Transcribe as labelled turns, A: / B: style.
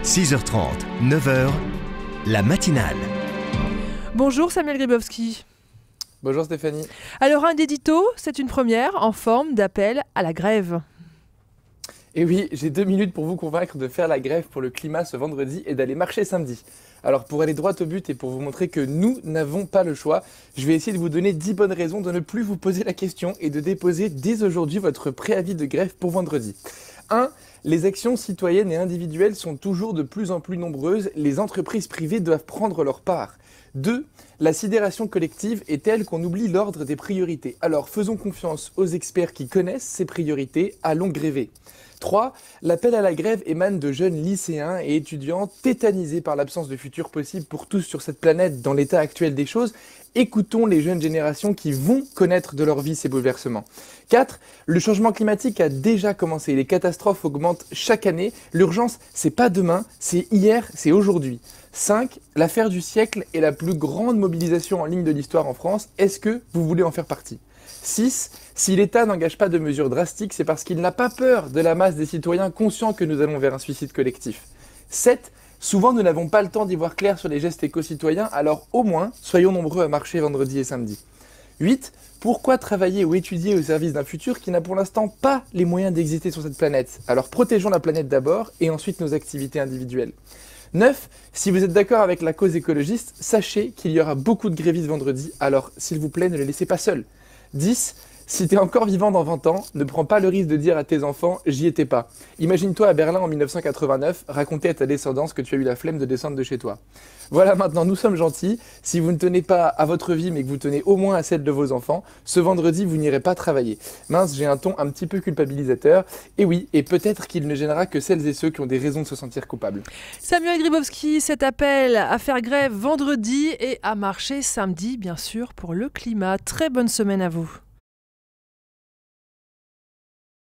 A: 6h30, 9h, la matinale.
B: Bonjour Samuel Grybowski.
C: Bonjour Stéphanie.
B: Alors un édito, c'est une première en forme d'appel à la grève.
C: Et oui, j'ai 2 minutes pour vous convaincre de faire la grève pour le climat ce vendredi et d'aller marcher samedi. Alors pour aller droit au but et pour vous montrer que nous n'avons pas le choix, je vais essayer de vous donner 10 bonnes raisons de ne plus vous poser la question et de déposer dès aujourd'hui votre préavis de grève pour vendredi. 1. Les actions citoyennes et individuelles sont toujours de plus en plus nombreuses, les entreprises privées doivent prendre leur part. 2. La sidération collective est telle qu'on oublie l'ordre des priorités. Alors faisons confiance aux experts qui connaissent ces priorités, allons gréver. 3. L'appel à la grève émane de jeunes lycéens et étudiants tétanisés par l'absence de futur possible pour tous sur cette planète dans l'état actuel des choses. Écoutons les jeunes générations qui vont connaître de leur vie ces bouleversements. 4. Le changement climatique a déjà commencé. Les catastrophes augmentent chaque année. L'urgence, c'est pas demain, c'est hier, c'est aujourd'hui. 5. L'affaire du siècle est la plus grande mobilisation en ligne de l'histoire en France. Est-ce que vous voulez en faire partie ? 6. Si l'État n'engage pas de mesures drastiques, c'est parce qu'il n'a pas peur de la masse des citoyens conscients que nous allons vers un suicide collectif. 7. Souvent, nous n'avons pas le temps d'y voir clair sur les gestes éco-citoyens, alors au moins, soyons nombreux à marcher vendredi et samedi. 8. Pourquoi travailler ou étudier au service d'un futur qui n'a pour l'instant pas les moyens d'exister sur cette planète ? Alors protégeons la planète d'abord et ensuite nos activités individuelles. 9. Si vous êtes d'accord avec la cause écologiste, sachez qu'il y aura beaucoup de grévistes vendredi, alors s'il vous plaît, ne les laissez pas seuls. 10. Si t'es encore vivant dans 20 ans, ne prends pas le risque de dire à tes enfants « j'y étais pas ». Imagine-toi à Berlin en 1989, raconter à ta descendance que tu as eu la flemme de descendre de chez toi. Voilà, maintenant nous sommes gentils. Si vous ne tenez pas à votre vie mais que vous tenez au moins à celle de vos enfants, ce vendredi vous n'irez pas travailler. Mince, j'ai un ton un petit peu culpabilisateur. Et oui, et peut-être qu'il ne gênera que celles et ceux qui ont des raisons de se sentir coupables.
B: Samuel Grybowski, cet appel à faire grève vendredi et à marcher samedi, bien sûr, pour le climat. Très bonne semaine à vous.